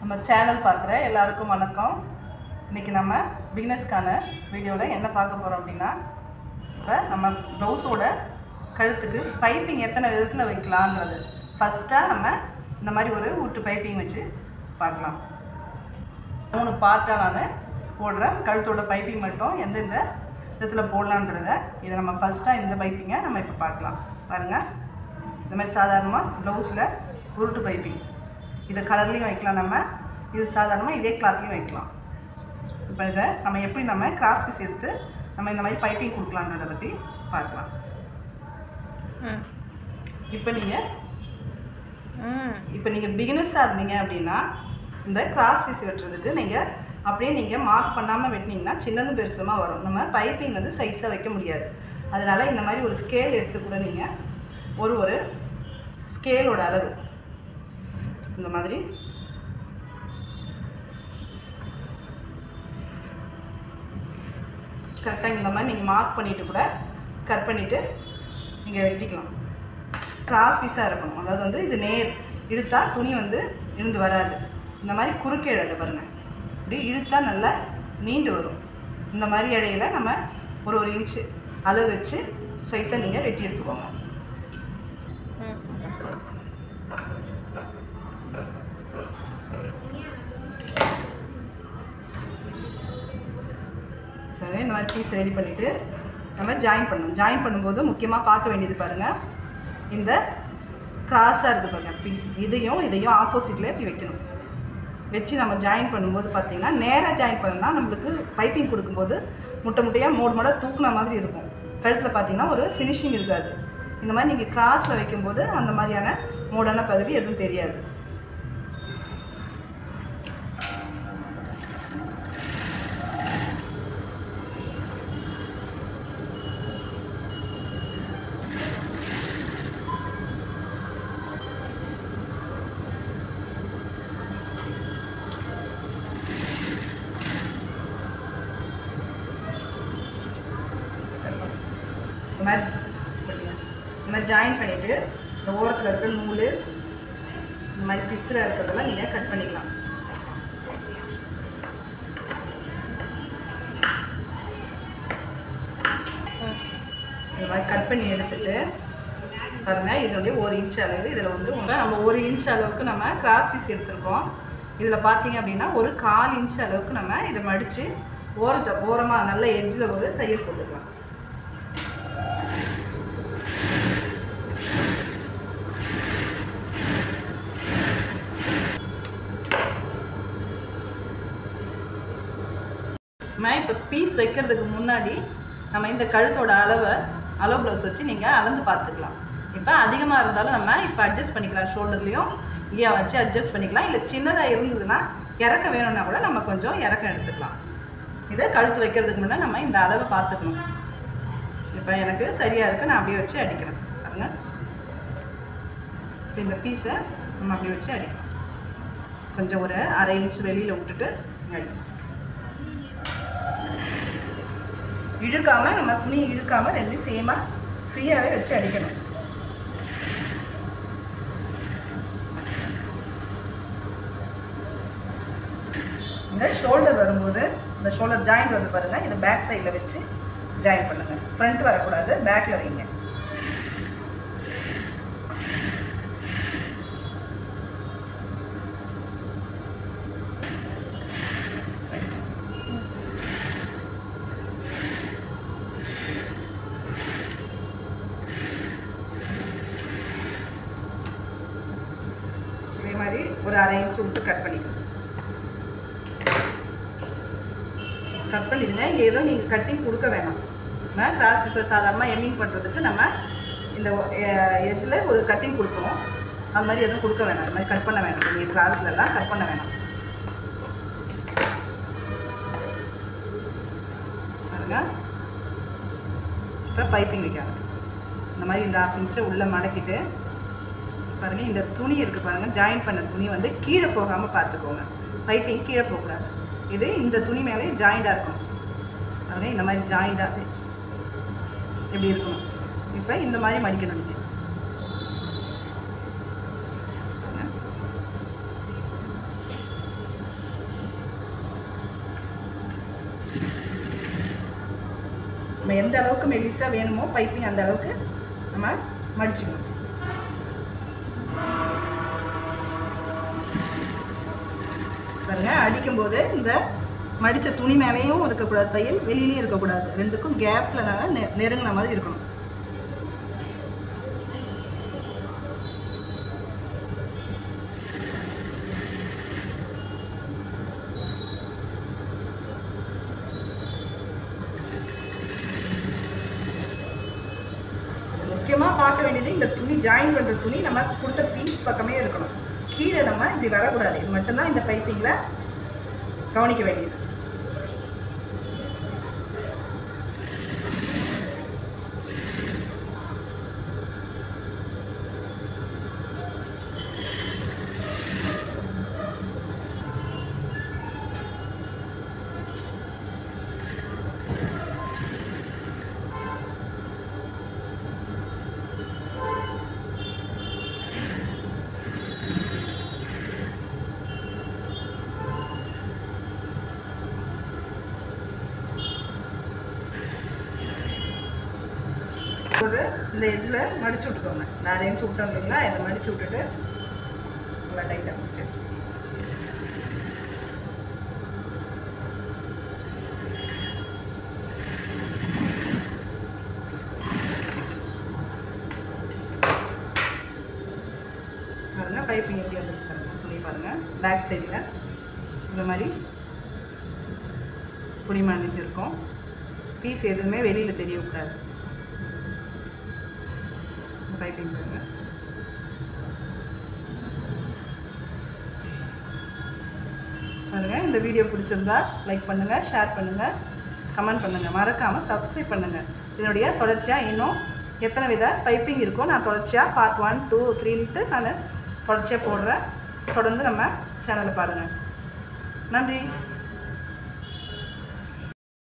நம்ம சேனல் பார்க்குற எல்லாருக்கும் வணக்கம். இன்றைக்கி நம்ம பிகினர்ஸ்க்கான வீடியோவில் என்ன பார்க்க போகிறோம் அப்படின்னா, இப்போ நம்ம ப்ளவுஸோட கழுத்துக்கு பைப்பிங் எத்தனை விதத்தில் வைக்கலான்றது ஃபஸ்ட்டாக நம்ம இந்த மாதிரி ஒரு ஊட்டு பைப்பிங் வச்சு பார்க்கலாம். 3 பார்ட்டாக நான் போடுறேன். கழுத்தோட பைப்பிங் மட்டும் எந்தெந்த விதத்தில் போடலான்றத இதை நம்ம ஃபஸ்ட்டாக இந்த பைப்பிங்கை நம்ம இப்போ பார்க்கலாம். பாருங்கள், இந்த மாதிரி சாதாரணமாக ப்ளவுஸில் உருட்டு பைப்பிங், இதை கலர்லேயும் வைக்கலாம், நம்ம இது சாதாரணமாக இதே கிளாத்லேயும் வைக்கலாம். இப்போ இதை நம்ம எப்படி நம்ம கிராஸ் பீஸ் எடுத்து நம்ம இந்த மாதிரி பைப்பிங் கொடுக்கலான்றதை பற்றி பார்க்கலாம். இப்போ நீங்கள் பிகினர்ஸாக இருந்தீங்க அப்படின்னா இந்த கிராஸ் பீஸ் வெட்டுறதுக்கு நீங்கள் அப்படியே நீங்கள் மார்க் பண்ணாமல் வெட்டினீங்கன்னா சின்னதும் பெருசுமாக வரும். நம்ம பைப்பிங் வந்து சைஸாக வைக்க முடியாது. அதனால் இந்த மாதிரி ஒரு ஸ்கேல் எடுத்து கூட நீங்கள் ஒரு ஸ்கேலோட அளவு இந்த மாதிரி கரெக்டாக இந்த மாதிரி நீங்கள் மார்க் பண்ணிவிட்டு கூட கட் பண்ணிவிட்டு நீங்கள் வெட்டிக்கலாம். கிராஸ் பீஸாக இருக்கணும். அதாவது வந்து இது நேர் இழுத்தா துணி வந்து இழுந்து வராது. இந்த மாதிரி குறுக்கே இழைய பாருங்கள், இப்படி இழுத்தா நல்லா நீண்டு வரும். இந்த மாதிரி இடையில நம்ம ஒரு இன்ச்சு அளவு வச்சு சைஸை நீங்கள் வெட்டி எடுத்துக்கோங்க. இந்த மாதிரி பீஸ் ரெடி பண்ணிவிட்டு நம்ம ஜாயின் பண்ணணும். ஜாயின் பண்ணும்போது முக்கியமாக பார்க்க வேண்டியது பாருங்கள், இந்த கிராஸாக இருக்குது பாருங்கள் பீஸ், இதையும் ஆப்போசிட்டில் இப்படி வைக்கணும். வச்சு நம்ம ஜாயின் பண்ணும்போது பார்த்திங்கன்னா நேராக ஜாயின் பண்ணோம்னா நம்மளுக்கு பைப்பிங் கொடுக்கும்போது முட்டையாக மோடாக தூக்குன மாதிரி இருக்கும். கழுத்தில் பார்த்திங்கன்னா ஒரு ஃபினிஷிங் இருக்காது. இந்த மாதிரி நீங்கள் கிராஸில் வைக்கும்போது அந்த மாதிரியான மோடான பகுதி எதுவும் தெரியாது. இந்த மாதிரி ஜாயின் பண்ணிவிட்டு இந்த ஓரத்தில் இருக்கிற நூல் இந்த மாதிரி பிஸ்ஸில் இருக்கிறதெல்லாம் நீங்கள் கட் பண்ணிக்கலாம். இந்த மாதிரி கட் பண்ணி எடுத்துகிட்டு பாருங்கள், இதனுடைய 1 இன்ச் அளவு இதில் வந்து நம்ம 1 இன்ச் அளவுக்கு நம்ம கிராஸ் பீஸ் எடுத்துருக்கோம். இதில் பார்த்தீங்க அப்படின்னா ஒரு 1/4 இன்ச் அளவுக்கு நம்ம இதை மடித்து ஓரமாக நல்ல எட்ஜில் ஒரு தையல் போட்டுக்கலாம். இப்போ பீஸ் வைக்கிறதுக்கு முன்னாடி நம்ம இந்த கழுத்தோட அளவு ப்ளவுஸ் வச்சு நீங்கள் அளந்து பார்த்துக்கலாம். இப்போ அதிகமாக இருந்தாலும் நம்ம இப்போ அட்ஜஸ்ட் பண்ணிக்கலாம். ஷோல்டர்லேயும் வச்சு அட்ஜஸ்ட் பண்ணிக்கலாம். இல்லை சின்னதாக இருந்ததுன்னா இறக்க வேணும்னா கூட நம்ம கொஞ்சம் இறக்கம் எடுத்துக்கலாம். இதை கழுத்து வைக்கிறதுக்கு முன்னாடி நம்ம இந்த அளவை பார்த்துக்கணும். இப்போ எனக்கு சரியாக இருக்குது, நான் அப்படியே வச்சு அடிக்கிறேன் பாருங்கள். இப்போ இந்த பீஸை நம்ம அப்படியே வச்சு அடிக்கலாம். கொஞ்சம் ஒரு 1/2 இன்ச் வெளியில் விட்டுட்டு அடிக்கணும். இழுக்காமல், நம்ம துணி இழுக்காமல் ரெண்டு சேமாக ஃப்ரீயாகவே வச்சு அடிக்கணும். இந்த ஷோல்டர் வரும்போது இந்த ஷோல்டர் ஜாயிண்ட் வந்து பாருங்கள், இதை பேக் சைடில் வச்சு ஜாயின் பண்ணுங்கள். ஃப்ரண்ட் வரக்கூடாது, பேக்கில் வைங்க. மாதிரி ஒரு 1/2 இன்ச் விட்டு கட் பண்ணிக்கணும். கட் பண்ணிடுங்க. ஏதோ நீங்கள் கட்டிங் கொடுக்க வேணாம். நம்ம கிராஸ் பீஸை சாதாரணமாக எம்மிங் பண்ணுறதுக்கு நம்ம இந்த எட்ஜில் ஒரு கட்டிங் கொடுப்போம். அது மாதிரி எதுவும் கொடுக்க வேணாம். அது மாதிரி கட் பண்ண வேணாம். நீங்கள் கிராஸ்லலாம் கட் பண்ண வேணாம். பாருங்க, இப்போ பைப்பிங் வைக்காங்க. இந்த மாதிரி இந்த 1/2 இன்ச்சை உள்ளே மடக்கிட்டு பாருங்கள், இந்த துணி இருக்குது பாருங்கள், ஜாயின் பண்ண துணி வந்து கீழே போகாமல் பார்த்துக்கோங்க. பைப்பிங் கீழே போகக்கூடாது. இது இந்த துணி மேலே ஜாயிண்டாக இருக்கணும். பாருங்கள், இந்த மாதிரி ஜாயிண்டாக எப்படி இருக்கணும். இப்போ இந்த மாதிரி மடிக்கணும். நீங்கள் நம்ம எந்த அளவுக்கு மெல்லிஸாக வேணுமோ பைப்பிங் அந்த அளவுக்கு நம்ம மடிச்சுக்கணும். பாருங்க, அடிக்கும்போது இந்த மடித்த துணி மேலேயும் இருக்கக்கூடாது, தையல் வெளியிலையும் இருக்கக்கூடாது, ரெண்டுக்கும் கேப்பில் நல்லா நெருங்கின மாதிரி இருக்கணும். முக்கியமாக பார்க்க வேண்டியது இந்த துணி ஜாயின் பண்ணுற துணி நம்ம கொடுத்த பீஸ் பக்கமே இருக்கணும். கீழே நம்ம இப்படி வரக்கூடாது. இது மட்டும்தான் இந்த பைப்பிங்கில் கவனிக்க வேண்டியது. இந்த எஜ்ஜில் மடிச்சு விட்டுக்கோங்க. நான் அரேஞ்ச் விட்டோம் இல்லைங்களா, இதை மடிச்சு விட்டுட்டு நல்லா டைட்டாக முடிச்சு பாருங்கள். பைப்பிங் எப்படி வந்துருக்கு பாருங்கள். துணி பாருங்கள், பேக் சைடில் இந்த மாதிரி துணி மணிக்கு இருக்கும். பீஸ் எதுவுமே வெளியில் தெரியக்கூடாது. பைப்பிங் பாருங்க. பாருங்க, இந்த வீடியோ பிடிச்சிருந்தா லைக் பண்ணுங்க, ஷேர் பண்ணுங்க, கமெண்ட் பண்ணுங்க, மறக்காம சப்ஸ்கிரைப் பண்ணுங்க. இதனுடைய தொடர்ச்சியாக இன்னும் எத்தனை வித பைப்பிங் இருக்கோ நான் தொடர்ச்சியாக பார்ட் 1, 2, 3ன்ட்டு நான் தொடர்ச்சியாக போடுறேன். தொடர்ந்து நம்ம சேனலை பாருங்கள். நன்றி.